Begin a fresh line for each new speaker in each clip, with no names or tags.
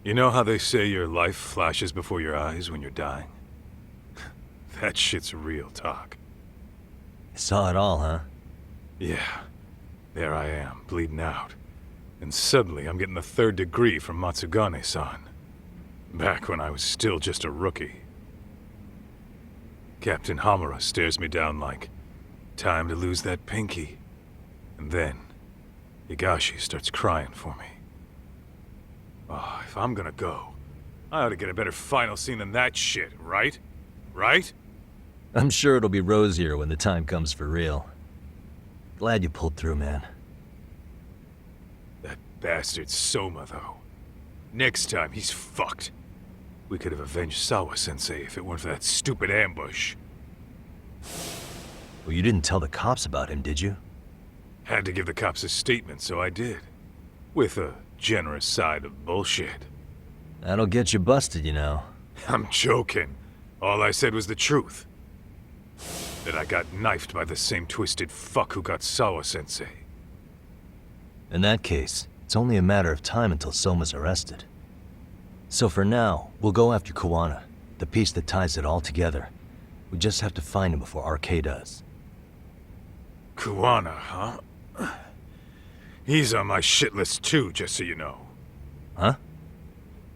You know how they say your life flashes before your eyes when you're dying? That shit's real talk.
You saw it all, huh?
Yeah. There I am, bleeding out. And suddenly I'm getting the 3rd degree from Matsugane-san. Back when I was still just a rookie. Captain Hamura stares me down like, time to lose that pinky. And then, Higashi starts crying for me. Oh, if I'm gonna go, I ought to get a better final scene than that shit, right? Right?
I'm sure it'll be rosier when the time comes for real. Glad you pulled through, man.
That bastard Soma, though. Next time, he's fucked. We could have avenged Sawa-sensei if it weren't for that stupid ambush.
Well, you didn't tell the cops about him, did you?
Had to give the cops a statement, so I did. With a generous side of bullshit.
That'll get you busted, you know.
I'm joking. All I said was the truth. That I got knifed by the same twisted fuck who got Sawa-sensei.
In that case, it's only a matter of time until Soma's arrested. So for now, we'll go after Kuwana, the piece that ties it all together. We just have to find him before RK does.
Kuwana, huh? He's on my shit list too, just so you know.
Huh?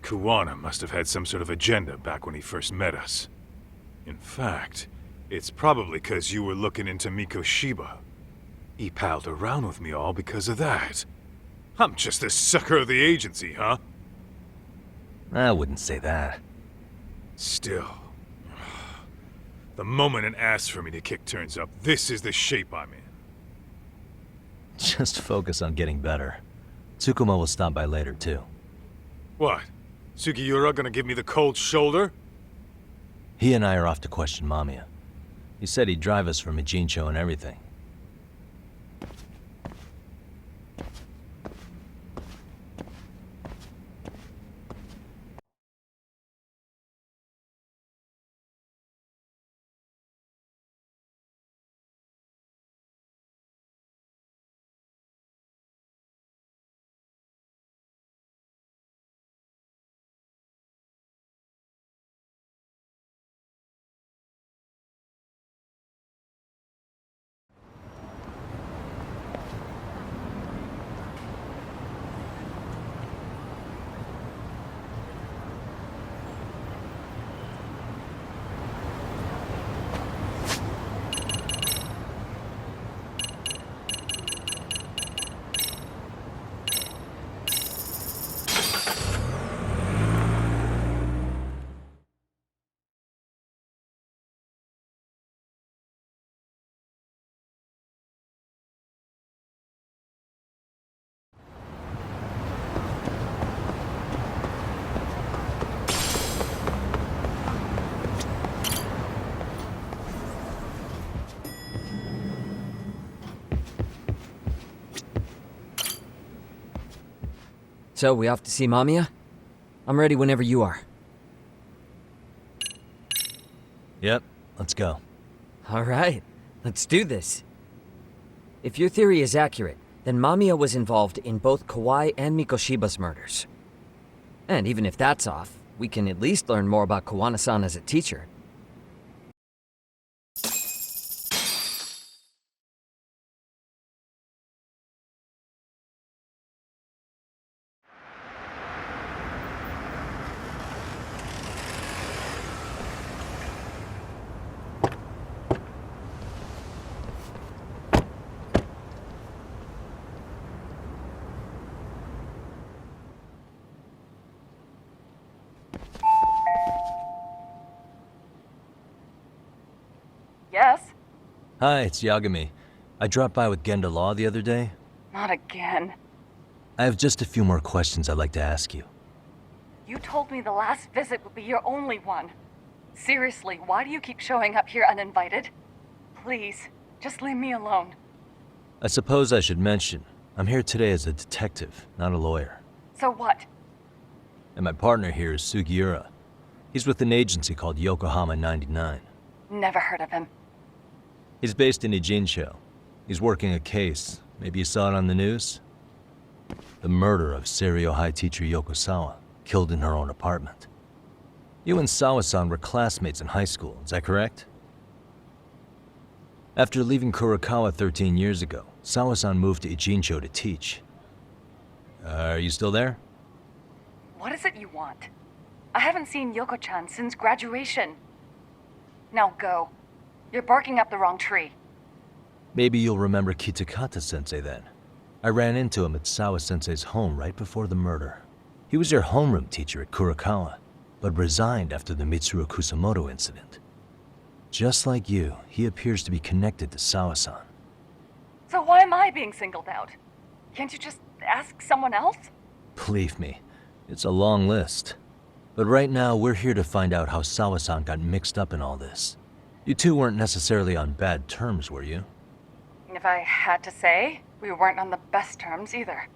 Kuwana must have had some sort of agenda back when he first met us. In fact, it's probably because you were looking into Mikoshiba. He palled around with me all because of that. I'm just the sucker of the agency, huh?
I wouldn't say that.
Still. The moment an ass for me to kick turns up, this is the shape I'm in.
Just focus on getting better. Tsukuma will stop by later, too.
What? Sugiura gonna give me the cold shoulder?
He and I are off to question Mamiya. He said he'd drive us from Ijincho and everything.
So, we off to see Mamiya? I'm ready whenever you are.
Yep, let's go.
Alright, let's do this. If your theory is accurate, then Mamiya was involved in both Kawai and Mikoshiba's murders. And even if that's off, we can at least learn more about Kawana-san as a teacher.
Yes?
Hi, it's Yagami. I dropped by with Genda Law the other day.
Not again.
I have just a few more questions I'd like to ask you.
You told me the last visit would be your only one. Seriously, why do you keep showing up here uninvited? Please, just leave me alone.
I suppose I should mention, I'm here today as a detective, not a lawyer.
So what?
And my partner here is Sugiura. He's with an agency called Yokohama 99.
Never heard of him.
He's based in Ijincho. He's working a case. Maybe you saw it on the news? The murder of Seiryo High teacher Yokosawa. killed in her own apartment. You and Sawa-san were classmates in high school, is that correct? After leaving Kurokawa 13 years ago, Sawa-san moved to Ijincho to teach. Are you still there?
What is it you want? I haven't seen Yoko-chan since graduation. Now go. You're barking up the wrong tree.
Maybe you'll remember Kitakata-sensei then. I ran into him at Sawa-sensei's home right before the murder. He was your homeroom teacher at Kurokawa, but resigned after the Mitsuru Kusamoto incident. Just like you, he appears to be connected to Sawa-san.
So why am I being singled out? Can't you just ask someone else?
Believe me, it's a long list. But right now, we're here to find out how Sawa-san got mixed up in all this. You two weren't necessarily on bad terms, were you?
If I had to say, we weren't on the best terms either.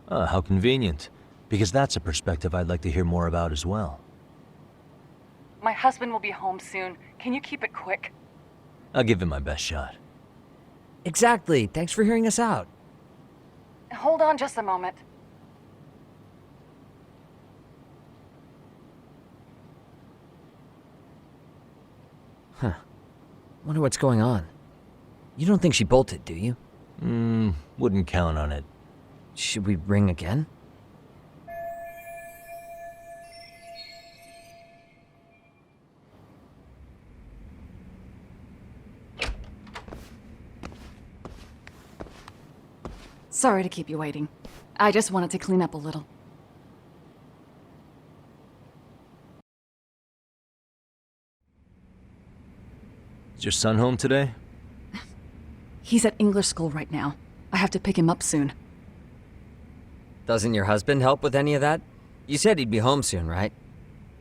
Ah, how convenient. Because that's a perspective I'd like to hear more about as well.
My husband will be home soon. Can you keep it quick?
I'll give it my best shot.
Exactly. Thanks for hearing us out.
Hold on just a moment.
Huh. Wonder what's going on. You don't think she bolted, do you?
Wouldn't count on it.
Should we ring again?
Sorry to keep you waiting. I just wanted to clean up a little.
Is your son home today?
He's at English school right now. I have to pick him up soon.
Doesn't your husband help with any of that? You said he'd be home soon, right?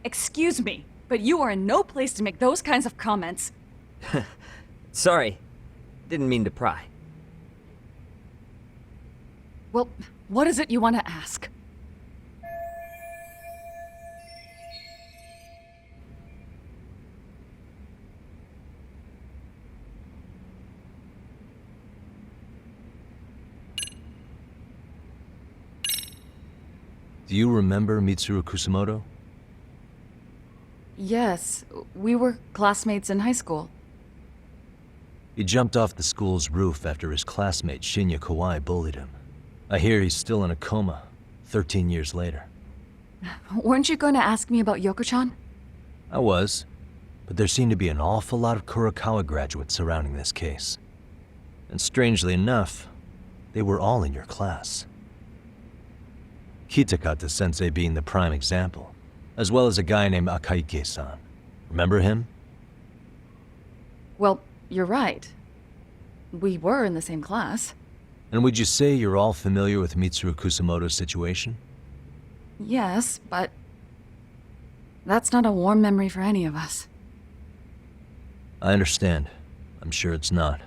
Excuse me, but you are in no place to make those kinds of comments.
Sorry. Didn't mean to pry.
Well, what is it you want to ask?
Do you remember Mitsuru Kusamoto?
Yes, we were classmates in high school.
He jumped off the school's roof after his classmate Shinya Kawai bullied him. I hear he's still in a coma, 13 years later.
Weren't you going to ask me about Yoko-chan?
I was, but there seemed to be an awful lot of Kurokawa graduates surrounding this case. And strangely enough, they were all in your class. Kitakata-sensei being the prime example, as well as a guy named Akaike-san. Remember him?
Well, you're right. We were in the same class.
And would you say you're all familiar with Mitsuru Kusamoto's situation?
Yes, but that's not a warm memory for any of us.
I understand. I'm sure it's not.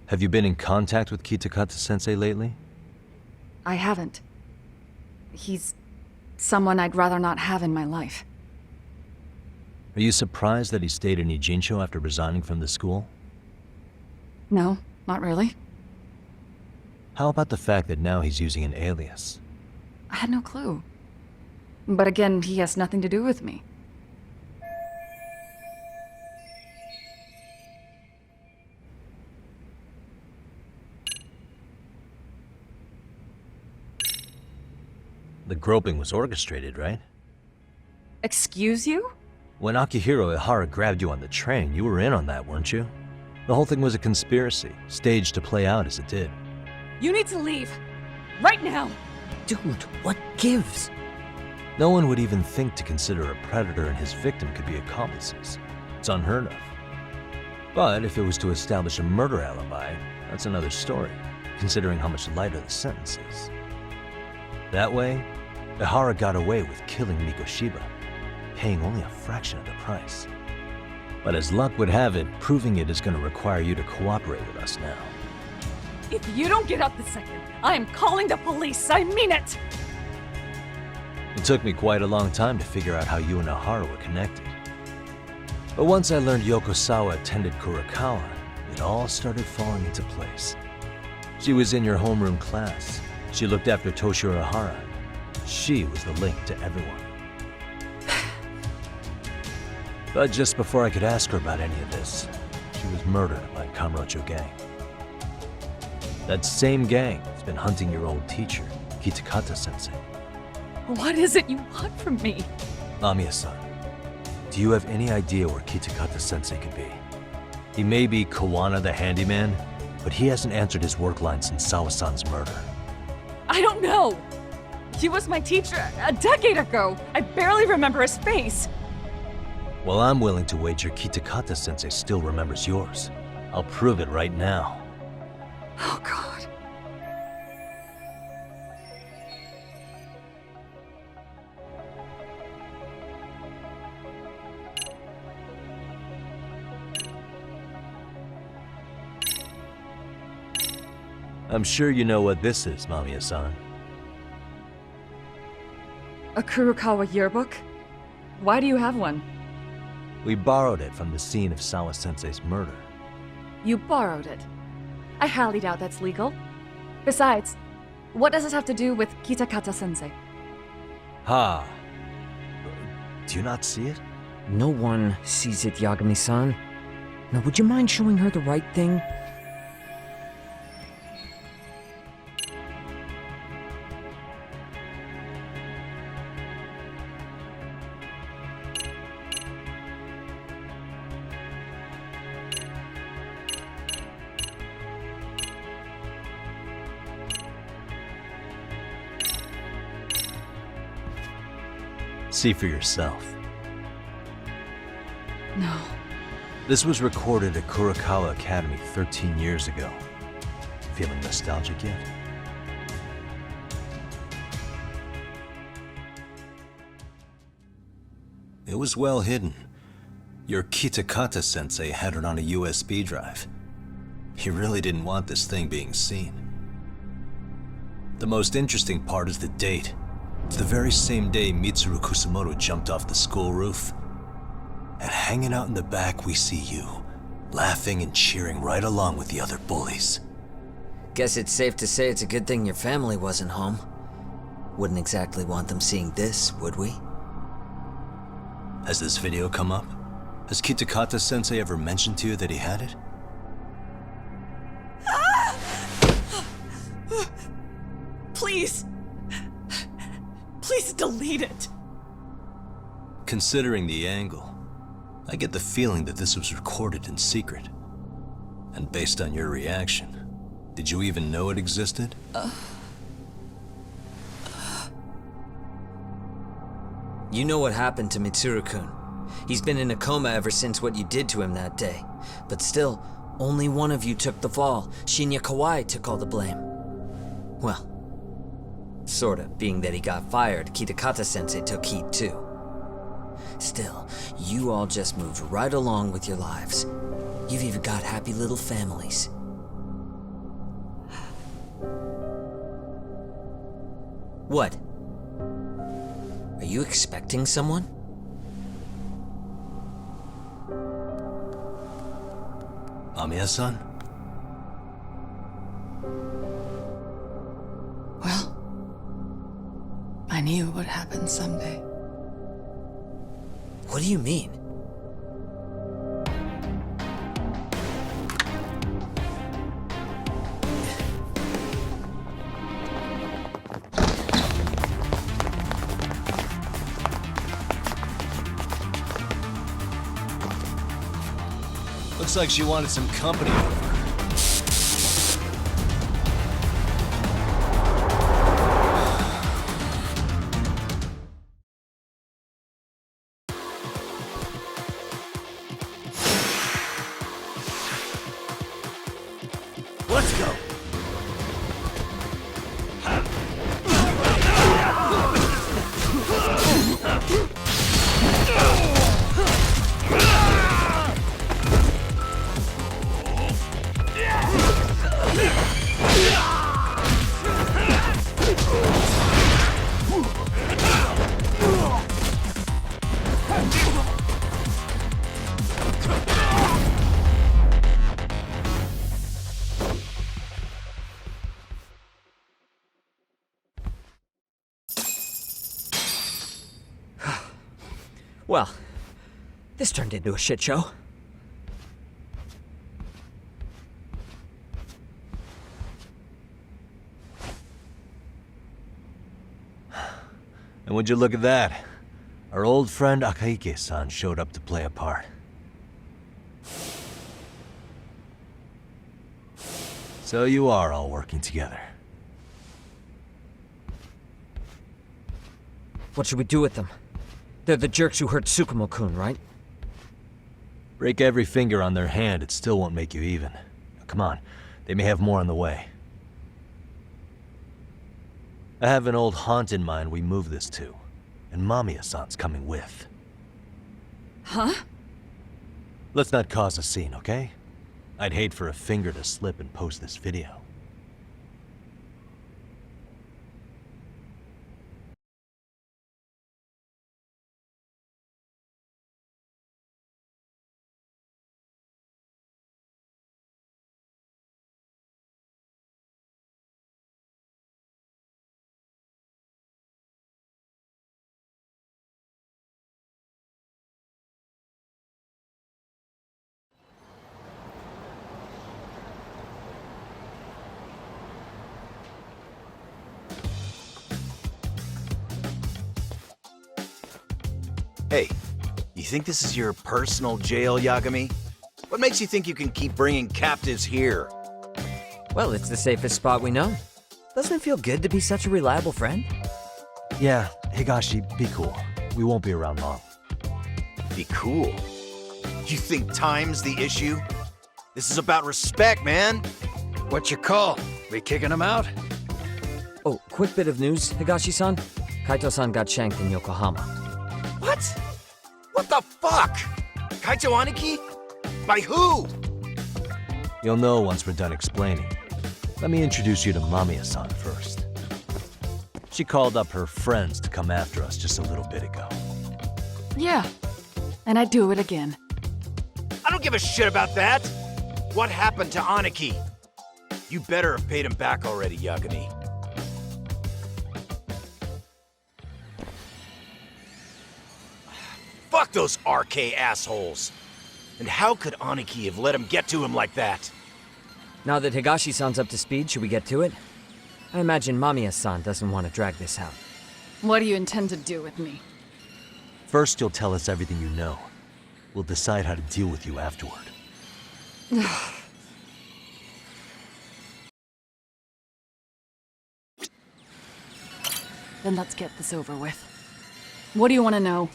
Have you been in contact with Kitakata-sensei lately?
I haven't. He's someone I'd rather not have in my life.
Are you surprised that he stayed in Ijincho after resigning from the school?
No, not really.
How about the fact that now he's using an alias?
I had no clue. But again, he has nothing to do with me.
The groping was orchestrated, right?
Excuse you?
When Akihiro Ihara grabbed you on the train, you were in on that, weren't you? The whole thing was a conspiracy, staged to play out as it did.
You need to leave. Right now!
Dude, what gives?
No one would even think to consider a predator and his victim could be accomplices. It's unheard of. But if it was to establish a murder alibi, that's another story, considering how much lighter the sentence is. That way, Ihara got away with killing Mikoshiba, paying only a fraction of the price. But as luck would have it, proving it is going to require you to cooperate with us now.
If you don't get up this second, I am calling the police. I mean it.
It took me quite a long time to figure out how you and Ahara were connected. But once I learned Yokosawa attended Kurakawa, it all started falling into place. She was in your homeroom class. She looked after Toshiro Ahara. She was the link to everyone. But just before I could ask her about any of this, she was murdered by Kamurocho gang. That same gang has been hunting your old teacher, Kitakata-sensei.
What is it you want from me?
Mamiya-san, do you have any idea where Kitakata-sensei could be? He may be Kawana the handyman, but he hasn't answered his work line since Sawa-san's murder.
I don't know. He was my teacher a decade ago. I barely remember his face.
Well, I'm willing to wager Kitakata-sensei still remembers yours. I'll prove it right now.
Oh, God.
I'm sure you know what this is, Mamiya-san.
A Kurokawa yearbook? Why do you have one?
We borrowed it from the scene of Sawa-sensei's murder.
You borrowed it. I highly doubt that's legal. Besides, what does it have to do with Kitakata-sensei?
Ha! Do you not see it?
No one sees it, Yagami-san. Now, would you mind showing her the right thing?
See for yourself.
No.
This was recorded at Kurakawa Academy 13 years ago. Feeling nostalgic yet? It was well hidden. Your Kitakata-sensei had it on a USB drive. He really didn't want this thing being seen. The most interesting part is the date. It's the very same day Mitsuru Kusamoto jumped off the school roof. And hanging out in the back, we see you, laughing and cheering right along with the other bullies.
Guess it's safe to say it's a good thing your family wasn't home. Wouldn't exactly want them seeing this, would we?
Has this video come up? Has Kitakata-sensei ever mentioned to you that he had it?
Please. Please delete it.
Considering the angle, I get the feeling that this was recorded in secret. And based on your reaction, did you even know it existed?
You know what happened to Mitsuru-kun. He's been in a coma ever since what you did to him that day. But still, only one of you took the fall. Shinya Kawai took all the blame. Well, sorta, being that he got fired, Kitakata-sensei took heat too. Still, you all just moved right along with your lives. You've even got happy little families. What? Are you expecting someone?
Mamiya-san?
Well, I knew it would happen someday.
What do you mean?
Looks like she wanted some company over. Let's go!
Well, this turned into a shit show.
And would you look at that? Our old friend Akaike-san showed up to play a part. So you are all working together.
What should we do with them? They're the jerks who hurt Tsukumo-kun, right?
Break every finger on their hand, it still won't make you even. Now, come on, they may have more on the way. I have an old haunt in mind we move this to, and Mamiya-san's coming with.
Huh?
Let's not cause a scene, okay? I'd hate for a finger to slip and post this video.
Hey, you think this is your personal jail, Yagami? What makes you think you can keep bringing captives here?
Well, it's the safest spot we know. Doesn't it feel good to be such a reliable friend?
Yeah, Higashi, be cool. We won't be around long.
Be cool. You think time's the issue? This is about respect, man.
What you call? We kicking him out?
Oh, quick bit of news, Higashi-san. Kaito-san got shanked in Yokohama.
What? What the fuck? Kaito Aniki? By who?
You'll know once we're done explaining. Let me introduce you to Mamiya-san first. She called up her friends to come after us just a little bit ago.
Yeah. And I'd do it again.
I don't give a shit about that. What happened to Aniki? You better have paid him back already, Yagami. Fuck those RK assholes. And how could Aniki have let him get to him like that?
Now that Higashi-san's up to speed, should we get to it? I imagine Mamiya-san doesn't want to drag this out.
What do you intend to do with me?
First, you'll tell us everything you know. We'll decide how to deal with you afterward.
Then let's get this over with. What do you want to know?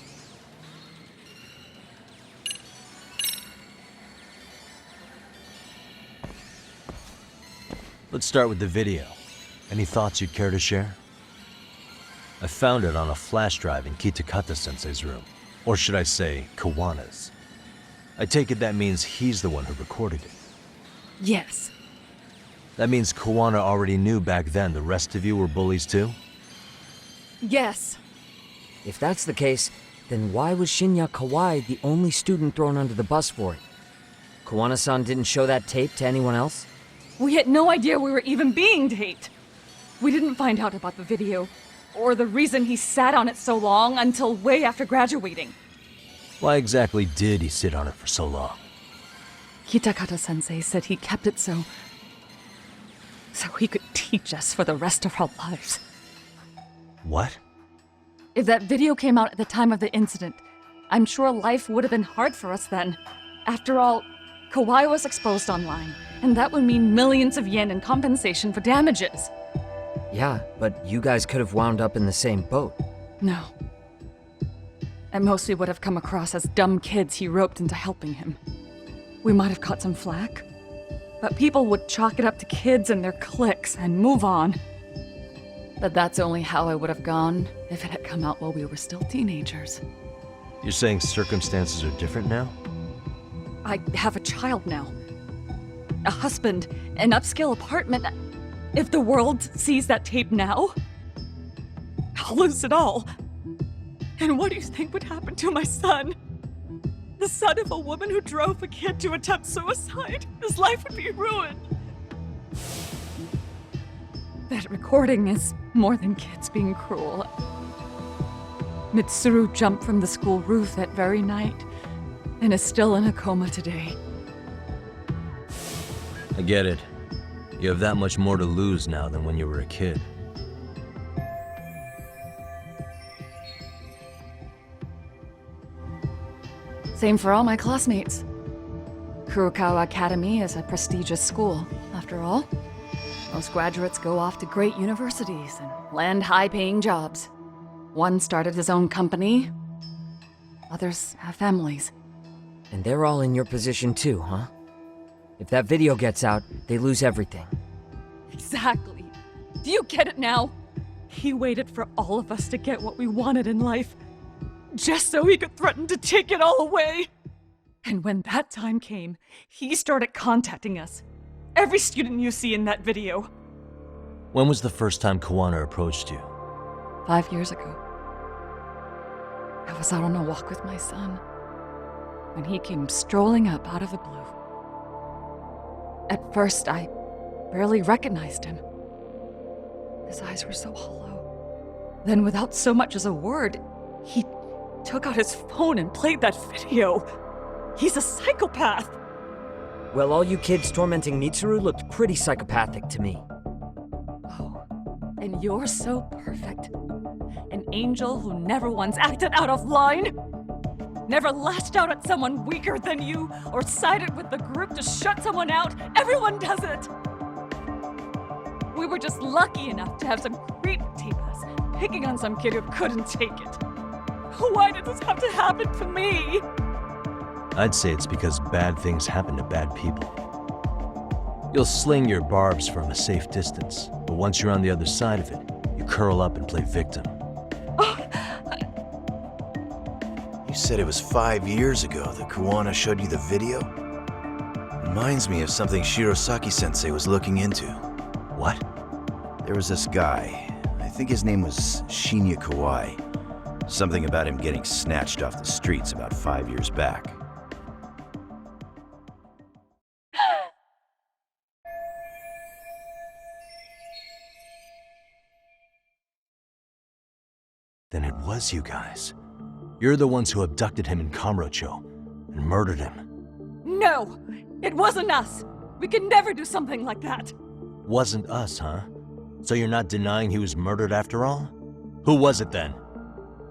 Let's start with the video. Any thoughts you'd care to share? I found it on a flash drive in Kitakata-sensei's room. Or should I say, Kawana's. I take it that means he's the one who recorded it.
Yes.
That means Kawana already knew back then the rest of you were bullies too?
Yes.
If that's the case, then why was Shinya Kawai the only student thrown under the bus for it? Kawana-san didn't show that tape to anyone else?
We had no idea we were even being taped. We didn't find out about the video, or the reason he sat on it so long until way after graduating.
Why exactly did he sit on it for so long?
Kitakata-sensei said he kept it so he could teach us for the rest of our lives.
What?
If that video came out at the time of the incident, I'm sure life would have been hard for us then. After all, Kawai was exposed online, and that would mean millions of yen in compensation for damages.
Yeah, but you guys could have wound up in the same boat.
No. At most, we would have come across as dumb kids he roped into helping him. We might have caught some flack, but people would chalk it up to kids and their cliques and move on. But that's only how I would have gone if it had come out while we were still teenagers.
You're saying circumstances are different now?
I have a child now. A husband, an upscale apartment. If the world sees that tape now, I'll lose it all. And what do you think would happen to my son? The son of a woman who drove a kid to attempt suicide. His life would be ruined. That recording is more than kids being cruel. Mitsuru jumped from the school roof that very night and is still in a coma today.
I get it. You have that much more to lose now than when you were a kid.
Same for all my classmates. Kurokawa Academy is a prestigious school, after all. Most graduates go off to great universities and land high-paying jobs. One started his own company. Others have families.
And they're all in your position too, huh? If that video gets out, they lose everything.
Exactly. Do you get it now? He waited for all of us to get what we wanted in life, just so he could threaten to take it all away. And when that time came, he started contacting us. Every student you see in that video.
When was the first time Kawana approached you?
5 years ago. I was out on a walk with my son when he came strolling up out of the blue. At first, I barely recognized him. His eyes were so hollow. Then, without so much as a word, he took out his phone and played that video. He's a psychopath!
Well, all you kids tormenting Mitsuru looked pretty psychopathic to me.
Oh, and you're so perfect. An angel who never once acted out of line. Never lashed out at someone weaker than you, or sided with the group to shut someone out. Everyone does it! We were just lucky enough to have some creep tape us, picking on some kid who couldn't take it. Why did this have to happen to me?
I'd say it's because bad things happen to bad people. You'll sling your barbs from a safe distance, but once you're on the other side of it, you curl up and play victim.
You said it was 5 years ago that Kawana showed you the video? Reminds me of something Shirosaki-sensei was looking into.
What?
There was this guy. I think his name was Shinya Kawai. Something about him getting snatched off the streets about 5 years back.
Then it was you guys. You're the ones who abducted him in Kamurocho and murdered him.
No! It wasn't us! We could never do something like that!
Wasn't us, huh? So you're not denying he was murdered after all? Who was it then?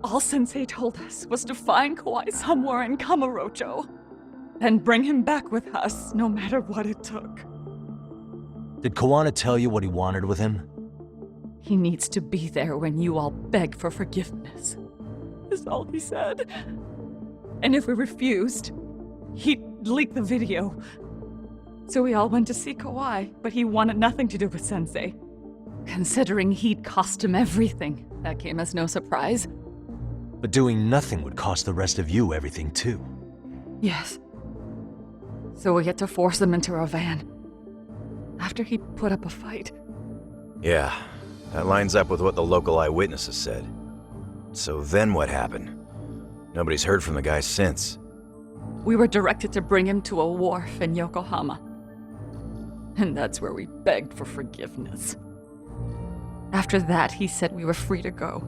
All Sensei told us was to find Kawai somewhere in Kamurocho, then bring him back with us, no matter what it took.
Did Kawana tell you what he wanted with him?
He needs to be there when you all beg for forgiveness, is all he said. And if we refused, he'd leak the video. So we all went to see Kawai, but he wanted nothing to do with Sensei. Considering he'd cost him everything, that came as no surprise.
But doing nothing would cost the rest of you everything too.
Yes. So we had to force him into our van. After he put up a fight.
Yeah, that lines up with what the local eyewitnesses said. So then what happened? Nobody's heard from the guy since.
We were directed to bring him to a wharf in Yokohama. And that's where we begged for forgiveness. After that, he said we were free to go.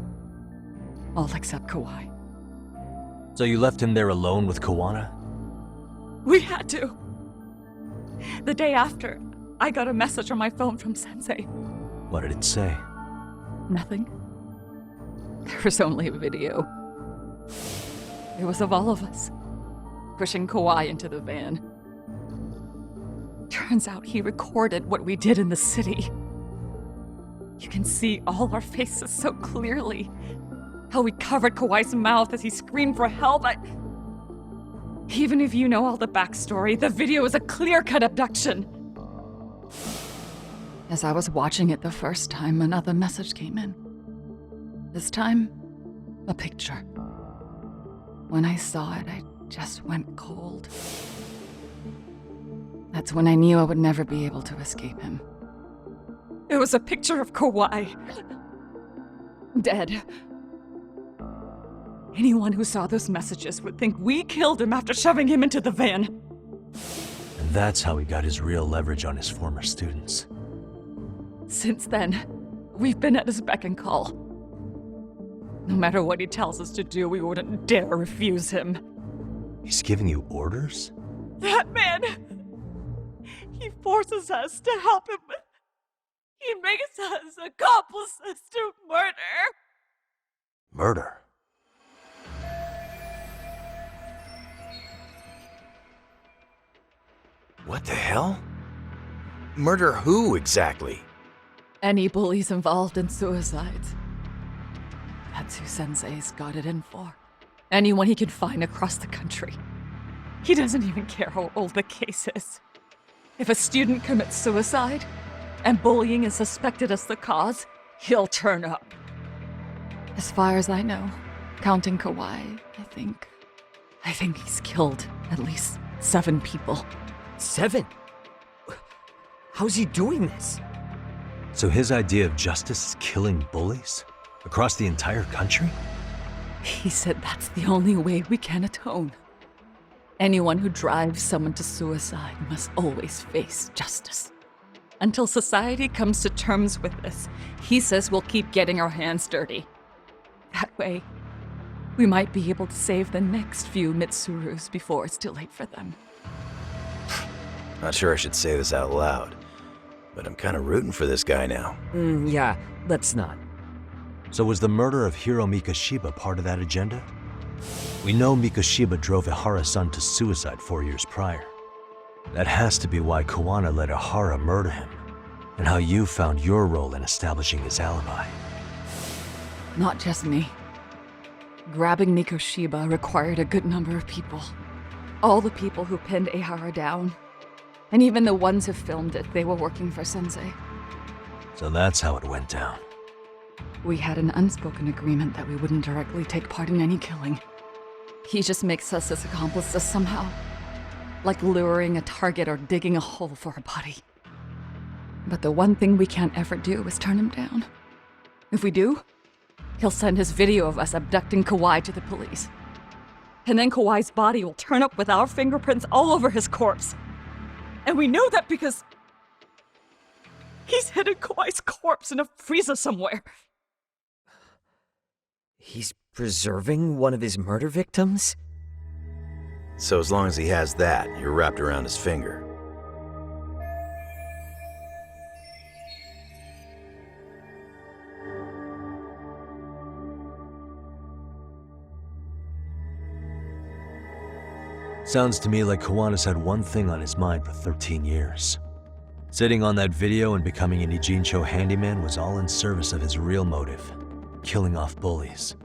All except Kawai.
So you left him there alone with Kawana?
We had to. The day after, I got a message on my phone from Sensei.
What did it say?
Nothing. There was only a video. It was of all of us, pushing Kawai into the van. Turns out he recorded what we did in the city. You can see all our faces so clearly. How we covered Kawai's mouth as he screamed for help. Even if you know all the backstory, the video is a clear-cut abduction. As I was watching it the first time, another message came in. This time, a picture. When I saw it, I just went cold. That's when I knew I would never be able to escape him. It was a picture of Kawai. Dead. Anyone who saw those messages would think we killed him after shoving him into the van.
And that's how he got his real leverage on his former students.
Since then, we've been at his beck and call. No matter what he tells us to do, we wouldn't dare refuse him.
He's giving you orders?
That man! He forces us to help him. He makes us accomplices to murder.
Murder?
What the hell? Murder who exactly?
Any bullies involved in suicides. That's who Sensei's got it in for. Anyone he can find across the country. He doesn't even care how old the case is. If a student commits suicide, and bullying is suspected as the cause, he'll turn up. As far as I know, counting Kawai, I think he's killed at least 7 people.
7? How's he doing this?
So his idea of justice is killing bullies? Across the entire country?
He said that's the only way we can atone. Anyone who drives someone to suicide must always face justice. Until society comes to terms with this, he says we'll keep getting our hands dirty. That way, we might be able to save the next few Mitsurus before it's too late for them.
Not sure I should say this out loud, but I'm kind of rooting for this guy now.
Yeah, let's not.
So was the murder of Hiro Mikoshiba part of that agenda? We know Mikoshiba drove Ihara's son to suicide 4 years prior. That has to be why Kawana let Ihara murder him, and how you found your role in establishing his alibi.
Not just me. Grabbing Mikoshiba required a good number of people. All the people who pinned Ihara down. And even the ones who filmed it, they were working for Sensei.
So that's how it went down.
We had an unspoken agreement that we wouldn't directly take part in any killing. He just makes us his accomplices somehow. Like luring a target or digging a hole for a body. But the one thing we can't ever do is turn him down. If we do, he'll send his video of us abducting Kawai to the police. And then Kawai's body will turn up with our fingerprints all over his corpse. And we know that because he's hidden Kawai's corpse in a freezer somewhere.
He's preserving one of his murder victims?
So as long as he has that, you're wrapped around his finger.
Sounds to me like Kawana's had one thing on his mind for 13 years. Sitting on that video and becoming an Ijincho handyman was all in service of his real motive, killing off bullies.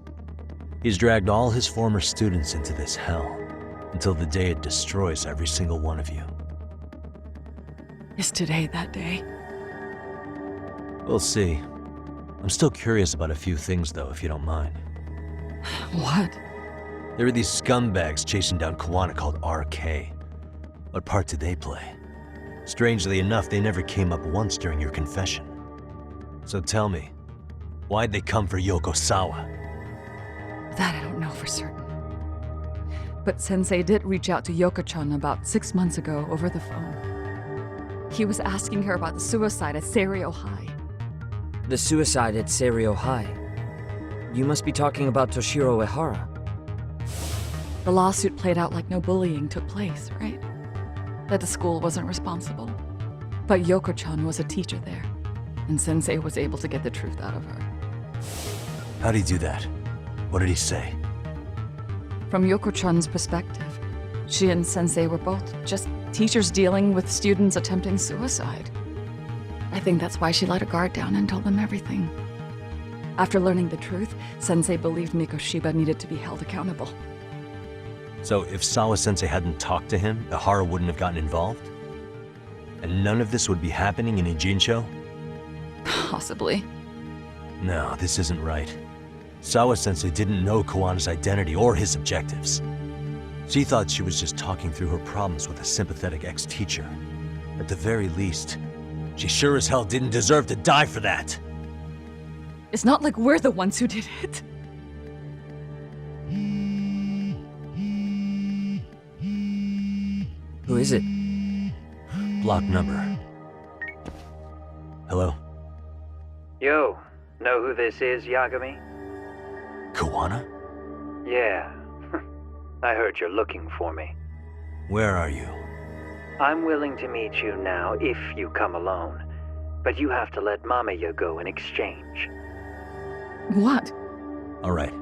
He's dragged all his former students into this hell, until the day it destroys every single one of you.
Is today that day?
We'll see. I'm still curious about a few things though, if you don't mind.
What?
There are these scumbags chasing down Kawana called RK. What part did they play? Strangely enough, they never came up once during your confession. So tell me, why'd they come for Yokosawa?
That I don't know for certain. But Sensei did reach out to Yoko-chan about 6 months ago over the phone. He was asking her about the suicide at Seiryo High.
The suicide at Seiryo High. You must be talking about Toshiro Ihara.
The lawsuit played out like no bullying took place, right? That the school wasn't responsible. But Yoko-chan was a teacher there, and Sensei was able to get the truth out of her.
How'd he do that? What did he say?
From Yoko-chan's perspective, she and Sensei were both just teachers dealing with students attempting suicide. I think that's why she let her guard down and told them everything. After learning the truth, Sensei believed Mikoshiba needed to be held accountable.
So if Sawa-sensei hadn't talked to him, Ihara wouldn't have gotten involved? And none of this would be happening in Ijincho?
Possibly.
No, this isn't right. Sawa-sensei didn't know Kawana's identity or his objectives. She thought she was just talking through her problems with a sympathetic ex-teacher. At the very least, she sure as hell didn't deserve to die for that!
It's not like we're the ones who did it.
Who is it?
Block number. Hello?
Yo, know who this is, Yagami?
Kawana?
Yeah. I heard you're looking for me.
Where are you?
I'm willing to meet you now if you come alone. But you have to let MAMIYA go in exchange.
What?
Alright.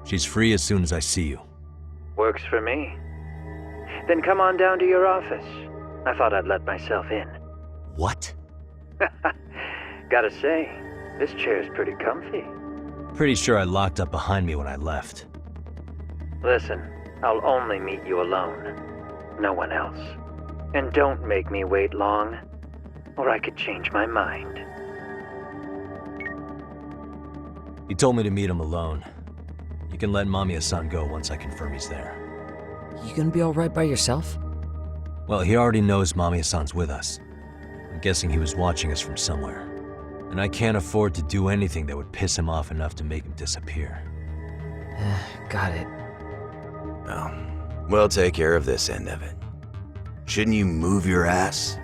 She's free as soon as I see you.
Works for me. Then come on down to your office. I thought I'd let myself in.
What?
Gotta say, this chair's pretty comfy.
Pretty sure I locked up behind me when I left.
Listen, I'll only meet you alone. No one else. And don't make me wait long, or I could change my mind.
He told me to meet him alone. You can let Mamiya-san go once I confirm he's there.
You gonna be alright by yourself?
Well, he already knows Mamiya-san's with us. I'm guessing he was watching us from somewhere. And I can't afford to do anything that would piss him off enough to make him disappear.
Got it.
Oh, we'll take care of this end of it. Shouldn't you move your ass?